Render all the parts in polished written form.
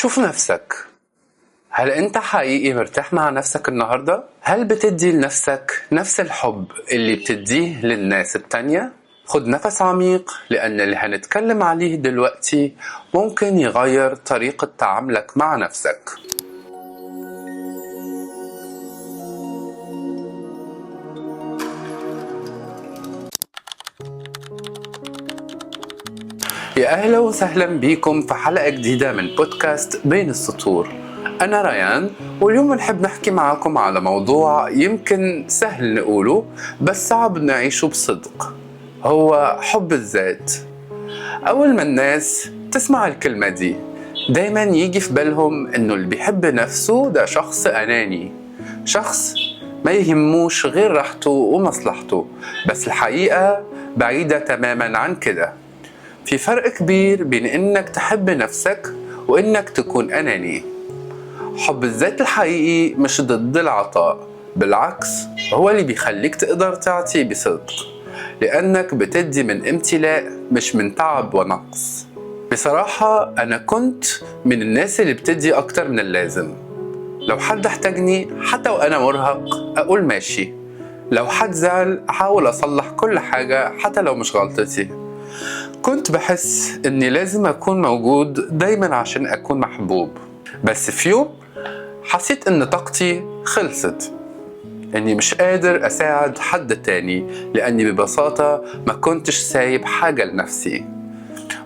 شوف نفسك. هل انت حقيقي مرتاح مع نفسك النهاردة؟ هل بتدي لنفسك نفس الحب اللي بتديه للناس التانية؟ خد نفس عميق، لأن اللي هنتكلم عليه دلوقتي ممكن يغير طريقة تعاملك مع نفسك. يا أهلا وسهلا بيكم في حلقة جديدة من بودكاست بين السطور. أنا ريان، واليوم نحب نحكي معاكم على موضوع يمكن سهل نقوله بس صعب نعيشه بصدق، هو حب الذات. أول ما الناس تسمع الكلمة دي دايما يجي في بالهم إنه اللي بيحب نفسه ده شخص أناني، شخص ما يهموش غير راحته ومصلحته. بس الحقيقة بعيدة تماما عن كده. في فرق كبير بين إنك تحب نفسك وإنك تكون أناني. حب الذات الحقيقي مش ضد العطاء، بالعكس هو اللي بيخليك تقدر تعطي بصدق، لأنك بتدي من امتلاء مش من تعب ونقص. بصراحة أنا كنت من الناس اللي بتدي أكتر من اللازم. لو حد احتاجني حتى وأنا مرهق أقول ماشي، لو حد زعل أحاول أصلح كل حاجة حتى لو مش غلطتي. كنت بحس إني لازم أكون موجود دايما عشان أكون محبوب. بس في يوم حسيت إن طاقتي خلصت، إني مش قادر أساعد حد تاني، لأني ببساطة ما كنتش سايب حاجة لنفسي.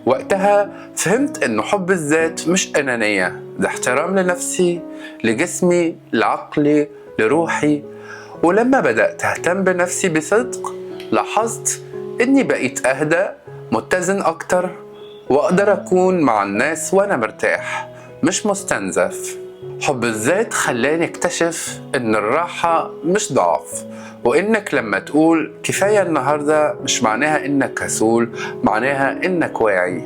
وقتها فهمت إنه حب الذات مش أنانية، ده احترام لنفسي، لجسمي، لعقلي، لروحي. ولما بدأت أهتم بنفسي بصدق لاحظت إني بقيت أهدى، متزن أكتر، وأقدر أكون مع الناس وأنا مرتاح مش مستنزف. حب الذات خلاني اكتشف إن الراحة مش ضعف، وإنك لما تقول كفاية النهاردة مش معناها إنك كسول، معناها إنك واعي.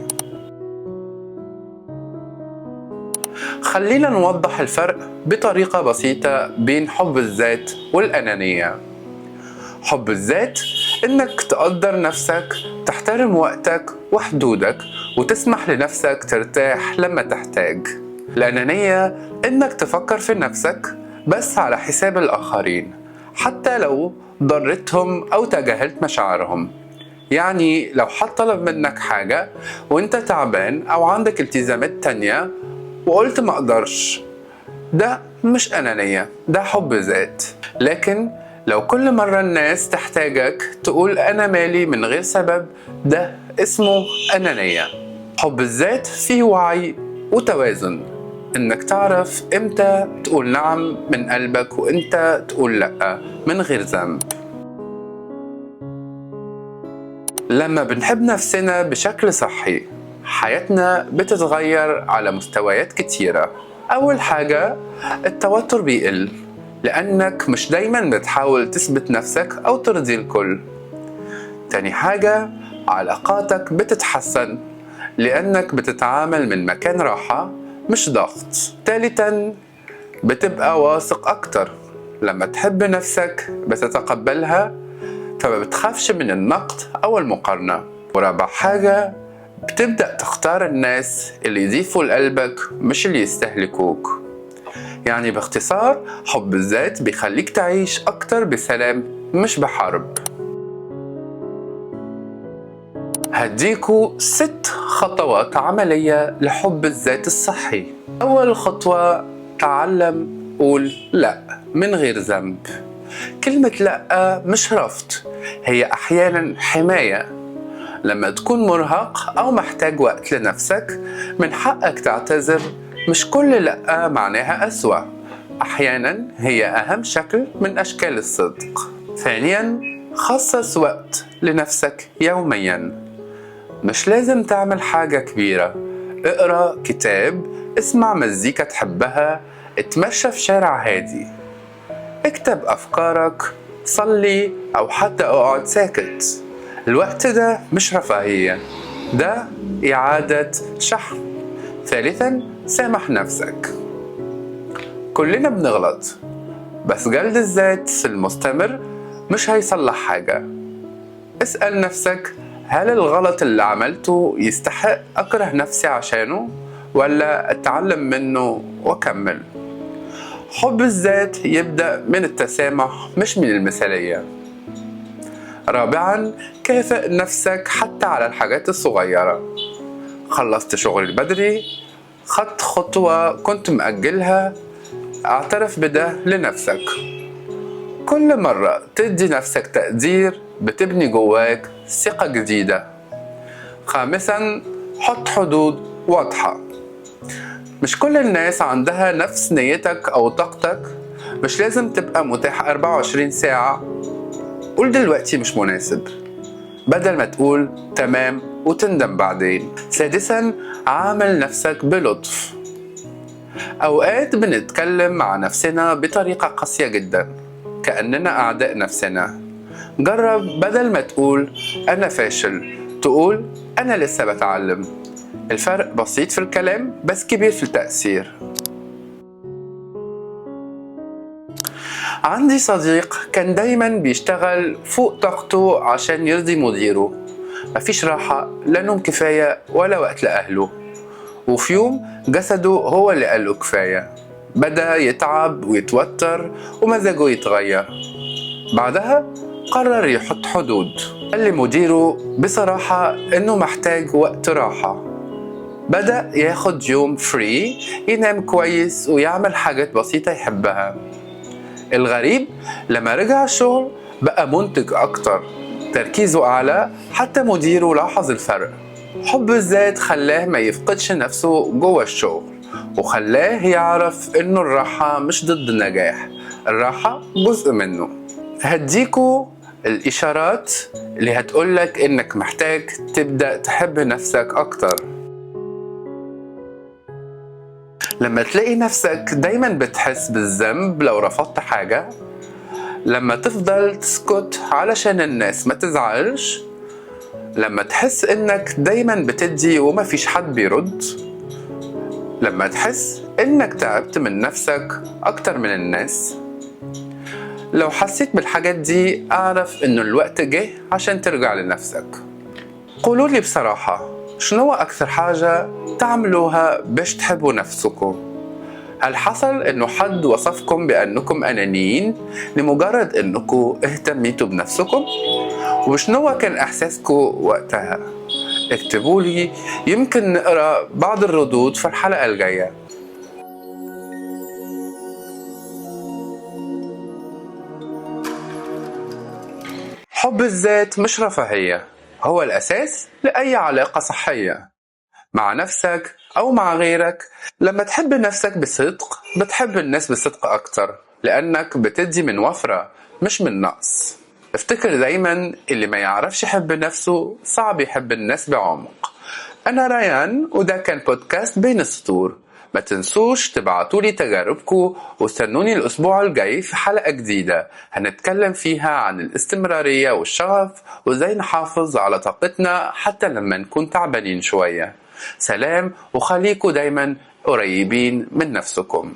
خلينا نوضح الفرق بطريقة بسيطة بين حب الذات والأنانية. حب الذات إنك تقدر نفسك، تحترم وقتك وحدودك، وتسمح لنفسك ترتاح لما تحتاج. الأنانية إنك تفكر في نفسك بس على حساب الآخرين، حتى لو ضرتهم أو تجاهلت مشاعرهم. يعني لو حد طلب منك حاجة وإنت تعبان أو عندك التزامات تانية وقلت ما أقدرش، ده مش أنانية، ده حب ذات. لكن لو كل مرة الناس تحتاجك تقول أنا مالي من غير سبب، ده اسمه أنانية. حب الذات فيه وعي وتوازن، إنك تعرف إمتى تقول نعم من قلبك وإمتى تقول لأ من غير ذنب. لما بنحب نفسنا بشكل صحي حياتنا بتتغير على مستويات كتيرة. أول حاجة التوتر بيقل، لأنك مش دايما بتحاول تثبت نفسك أو ترضي الكل. تاني حاجة علاقاتك بتتحسن، لأنك بتتعامل من مكان راحة مش ضغط. تالتا بتبقى واثق أكتر، لما تحب نفسك بتتقبلها فما بتخافش من النقد أو المقارنة. ورابع حاجة بتبدأ تختار الناس اللي يضيفوا لقلبك مش اللي يستهلكوك. يعني باختصار حب الذات بيخليك تعيش أكتر بسلام مش بحرب. هديكوا 6 خطوات عملية لحب الذات الصحي. أول خطوة، تعلم قول لأ من غير ذنب. كلمة لأ مش رفض، هي أحيانا حماية. لما تكون مرهق أو محتاج وقت لنفسك من حقك تعتذر. مش كل لأ معناها أسوأ، أحيانا هي أهم شكل من أشكال الصدق. ثانيا، خصص وقت لنفسك يوميا. مش لازم تعمل حاجة كبيرة، اقرأ كتاب، اسمع مزيكا تحبها، اتمشى في شارع هادي، اكتب أفكارك، صلي أو حتى اقعد ساكت. الوقت ده مش رفاهية، ده إعادة شحن. ثالثا، سامح نفسك. كلنا بنغلط، بس جلد الذات المستمر مش هيصلح حاجة. اسأل نفسك، هل الغلط اللي عملته يستحق أكره نفسي عشانه؟ ولا أتعلم منه وأكمل؟ حب الذات يبدأ من التسامح مش من المثالية. رابعا، كافئ نفسك حتى على الحاجات الصغيرة. خلصت شغل بدري، خدت خطوة كنت مأجلها، اعترف بده لنفسك. كل مرة تدي نفسك تقدير بتبني جواك ثقة جديدة. خامسا، حط حدود واضحة. مش كل الناس عندها نفس نيتك أو طاقتك، مش لازم تبقى متاح 24 ساعة. قول دلوقتي مش مناسب بدل ما تقول تمام وتندم بعدين. سادسا، عامل نفسك بلطف. أوقات بنتكلم مع نفسنا بطريقة قاسية جدا كأننا أعداء نفسنا. جرب بدل ما تقول أنا فاشل تقول أنا لسه بتعلم. الفرق بسيط في الكلام بس كبير في التأثير. عندي صديق كان دايما بيشتغل فوق طاقته عشان يرضي مديره. مفيش راحة لا نوم كفاية ولا وقت لأهله، وفي يوم جسده هو اللي قاله كفاية. بدأ يتعب ويتوتر ومزاجه يتغير. بعدها قرر يحط حدود. قال لمديره بصراحة إنه محتاج وقت راحة. بدأ ياخد يوم فري ينام كويس ويعمل حاجات بسيطة يحبها. الغريب لما رجع الشغل بقى منتج أكتر، تركيزه أعلى، حتى مديره لاحظ الفرق. حب الذات خلاه ما يفقدش نفسه جوه الشغل، وخلاه يعرف إنه الراحة مش ضد النجاح، الراحة جزء منه. هديكوا الإشارات اللي هتقولك إنك محتاج تبدأ تحب نفسك أكتر. لما تلاقي نفسك دايما بتحس بالذنب لو رفضت حاجة، لما تفضل تسكت علشان الناس ما تزعلش، لما تحس إنك دايما بتدي وما فيش حد بيرد، لما تحس إنك تعبت من نفسك أكتر من الناس. لو حسيت بالحاجات دي أعرف إنه الوقت جه عشان ترجع لنفسك. قولولي بصراحة، شنو أكثر حاجة تعملوها باش تحبوا نفسكم؟ هل حصل إنه حد وصفكم بأنكم أنانيين لمجرد إنكم اهتميتوا بنفسكم؟ وشنو كان إحساسكم وقتها؟ اكتبولي، يمكن نقرأ بعض الردود في الحلقة الجاية. حب الذات مش رفاهية، هو الأساس لأي علاقة صحية مع نفسك أو مع غيرك. لما تحب نفسك بصدق بتحب الناس بصدق أكتر، لأنك بتدي من وفرة مش من نقص. افتكر دايما اللي ما يعرفش يحب نفسه صعب يحب الناس بعمق. أنا ريان وده كان بودكاست بين السطور. ما تنسوش تبعتولي تجاربكم واستنوني الأسبوع الجاي في حلقة جديدة هنتكلم فيها عن الاستمرارية والشغف وازاي نحافظ على طاقتنا حتى لما نكون تعبانين شوية. سلام، وخليكوا دايما قريبين من نفسكم.